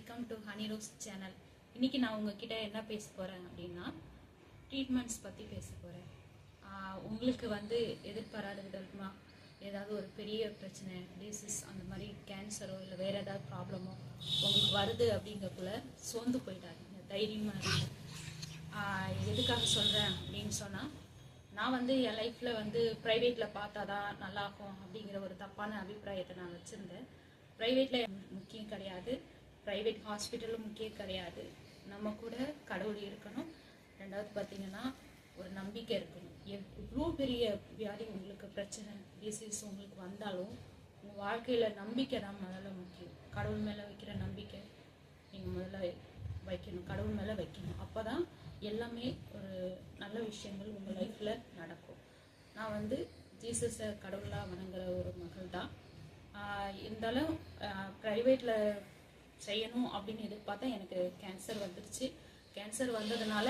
Welcome to honey rose channel. இன்னைக்கு நான் உங்ககிட்ட என்ன பேச போகிறேன் அப்படின்னா ட்ரீட்மெண்ட்ஸ் பற்றி பேச போகிறேன். உங்களுக்கு எதிர்பாராத விதமாக ஏதாவது ஒரு பெரிய பிரச்சனை, டிசீஸ், அந்த மாதிரி கேன்சரோ இல்லை வேறு ஏதாவது ப்ராப்ளமோ உங்களுக்கு வருது அப்படிங்கக்குள்ள சோர்ந்து போயிடாதீங்க, தைரியமாக இருங்க. எதுக்காக சொல்கிறேன் அப்படின்னு சொன்னால், நான் என் லைஃப்பில் ப்ரைவேட்டில் பார்த்தா தான் நல்லாயிருக்கும் அப்படிங்கிற ஒரு தப்பான அபிப்பிராயத்தை நான் வச்சுருந்தேன். ப்ரைவேட்டில் முக்கியம் கிடையாது, ப்ரைவேட் ஹாஸ்பிட்டலும் முக்கியம் கிடையாது. நம்ம கூட கடவுள் இருக்கணும். ரெண்டாவது பார்த்தீங்கன்னா ஒரு நம்பிக்கை இருக்கணும். எவ்வளோ பெரிய வியாதி உங்களுக்கு பிரச்சனை, டிசீஸ் உங்களுக்கு வந்தாலும் உங்கள் வாழ்க்கையில் நம்பிக்கை தான் முதல்ல முக்கியம். கடவுள் மேலே வைக்கிற நம்பிக்கை நீங்கள் முதல்ல வைக்கணும், கடவுள் மேலே வைக்கணும். அப்போ தான் எல்லாமே ஒரு நல்ல விஷயங்கள் உங்கள் லைஃப்பில் நடக்கும். நான் ஜீசஸை கடவுளாக வணங்குற ஒரு மகள் தான். இருந்தாலும் ப்ரைவேட்டில் செய்யணும் அப்படின்னு எதிர்பார்த்தா எனக்கு கேன்சர் வந்துருச்சு. கேன்சர் வந்ததுனால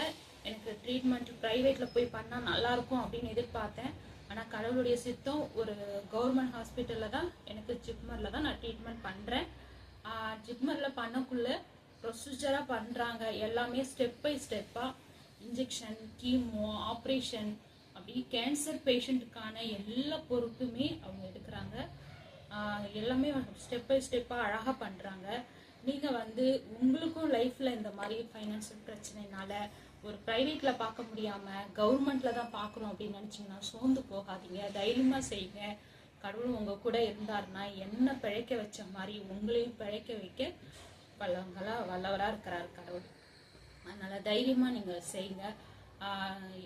எனக்கு ட்ரீட்மெண்ட் ப்ரைவேட்டில் போய் பண்ணால் நல்லாயிருக்கும் அப்படின்னு எதிர்பார்த்தேன். ஆனால் கடவுளுடைய சித்தம் ஒரு கவர்மெண்ட் ஹாஸ்பிட்டலில் தான், எனக்கு ஜிப்மரில் தான் நான் ட்ரீட்மெண்ட் பண்ணுறேன். ஜிப்மரில் பண்ணக்குள்ள ப்ரொசீஜராக பண்ணுறாங்க, எல்லாமே ஸ்டெப் பை ஸ்டெப்பாக இன்ஜெக்ஷன், கீமோ, ஆப்ரேஷன், அப்படி கேன்சர் பேஷண்ட்டுக்கான எல்லா பொறுப்புமே அவங்க எடுக்கிறாங்க. எல்லாமே ஸ்டெப் பை ஸ்டெப்பாக அழகாக பண்ணுறாங்க. நீங்கள் உங்களுக்கும் லைஃப்பில் இந்த மாதிரி ஃபைனான்சியல் பிரச்சனைனால ஒரு ப்ரைவேட்டில் பார்க்க முடியாமல் கவர்மெண்ட்டில் தான் பார்க்குறோம் அப்படின்னு நினச்சிங்கன்னா சோர்ந்து போகாதீங்க, தைரியமாக செய்யுங்க. கடவுள் உங்கள் கூட இருந்தாருன்னா என்ன பிழைக்க வச்ச மாதிரி உங்களையும் பிழைக்க வைக்க வல்லவராக இருக்கிறார் கடவுள். அதனால் தைரியமாக நீங்கள் செய்யுங்க.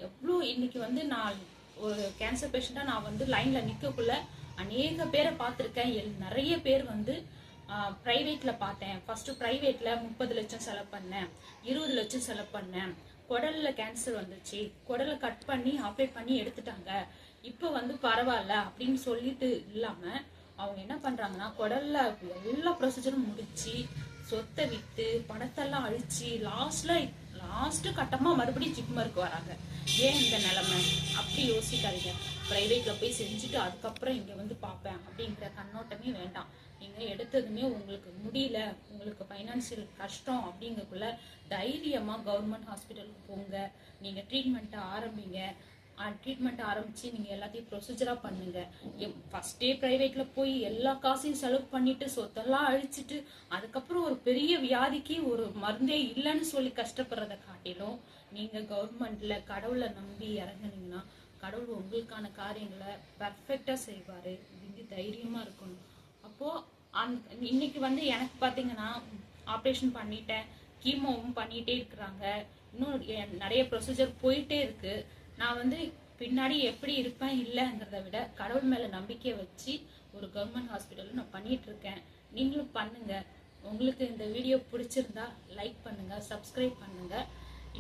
எவ்வளோ இன்னைக்கு நான் ஒரு கேன்சர் பேஷண்ட்டாக நான் லைனில் நிற்கக்குள்ள அநேக பேரை பார்த்துருக்கேன். நிறைய பேர் ப்ரைவேட்டில் பார்த்தேன். ஃபஸ்ட்டு ப்ரைவேட்டில் 30 லட்சம் செலவு பண்ணேன், 20 லட்சம் செலவு பண்ணேன். குடலில் கேன்சர் வந்துச்சு, குடலை கட் பண்ணி ஆப்ரேட் பண்ணி எடுத்துட்டாங்க. இப்போ பரவாயில்ல அப்படின்னு சொல்லிட்டு இல்லாமல் அவங்க என்ன பண்ணுறாங்கன்னா, குடலில் எல்லா ப்ரொசீஜரும் முடிச்சு சொத்தை விற்று பணத்தெல்லாம் அழிச்சு லாஸ்ட்டு கட்டமாக மறுபடியும் ஜிப்மருக்கு வராங்க. ஏன் இந்த நிலைமை? அப்படி யோசிக்காதீங்க. ப்ரைவேட்டில் போய் செஞ்சுட்டு அதுக்கப்புறம் இங்கே பார்ப்பேன் அப்படிங்கிற கண்ணோட்டமே வேண்டாம். நீங்கள் எடுத்ததுமே உங்களுக்கு முடியல, உங்களுக்கு ஃபைனான்சியல் கஷ்டம் அப்படிங்கக்குள்ள தைரியமாக கவர்மெண்ட் ஹாஸ்பிட்டலுக்கு போங்க. நீங்கள் ட்ரீட்மெண்ட்டை ஆரம்பிங்க. ட்ரீட்மெண்ட் ஆரம்பித்து நீங்கள் எல்லாத்தையும் ப்ரொசீஜராக பண்ணுங்கள். ஃபஸ்ட்டே ப்ரைவேட்டில் போய் எல்லா காசையும் செலவு பண்ணிவிட்டு சொத்தெல்லாம் அழிச்சிட்டு அதுக்கப்புறம் ஒரு பெரிய வியாதிக்கு ஒரு மருந்தே இல்லைன்னு சொல்லி கஷ்டப்படுறத காட்டிலும் நீங்கள் கவர்மெண்ட்டில் கடவுளை நம்பி இறங்குனீங்கன்னா கடவுள் உங்களுக்கான காரியங்களை பர்ஃபெக்டாக செய்வார். நீங்கள் தைரியமாக இருக்கணும். அப்போது இன்னைக்கு எனக்கு பார்த்தீங்கன்னா ஆப்ரேஷன் பண்ணிட்டேன், கீமோவும் பண்ணிகிட்டே இருக்கிறாங்க, இன்னும் நிறைய ப்ரொசீஜர் போயிட்டே இருக்குது. நான் பின்னாடி எப்படி இருப்பேன் இல்லைங்கிறத விட கடவுள் மேலே நம்பிக்கையை வச்சு ஒரு கவர்மெண்ட் ஹாஸ்பிட்டலில் நான் பண்ணிட்டு இருக்கேன். நீங்களும் பண்ணுங்க. உங்களுக்கு இந்த வீடியோ பிடிச்சிருந்தா லைக் பண்ணுங்க, சப்ஸ்கிரைப் பண்ணுங்க.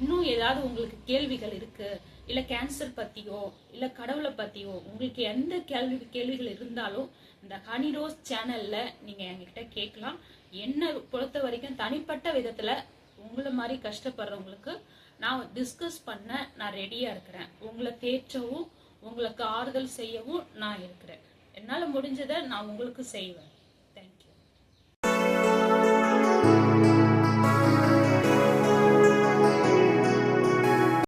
இன்னும் ஏதாவது உங்களுக்கு கேள்விகள் இருக்கு, இல்லை கேன்சர் பற்றியோ இல்லை கடவுளை பற்றியோ உங்களுக்கு எந்த கேள்விகள் இருந்தாலும் இந்த ஹனி ரோஸ் சேனலில் நீங்கள் என்கிட்ட கேட்கலாம். என்னை பொறுத்த வரைக்கும் தனிப்பட்ட விதத்தில் உங்களை மாதிரி கஷ்டப்படுறவங்களுக்கு நான் டிஸ்கஸ் பண்ண நான் ரெடியாக இருக்கிறேன். உங்களை தேற்றவும் உங்களுக்கு ஆறுதல் செய்யவும் நான் இருக்கிறேன். என்னால் முடிஞ்சதை நான் உங்களுக்கு செய்வேன்.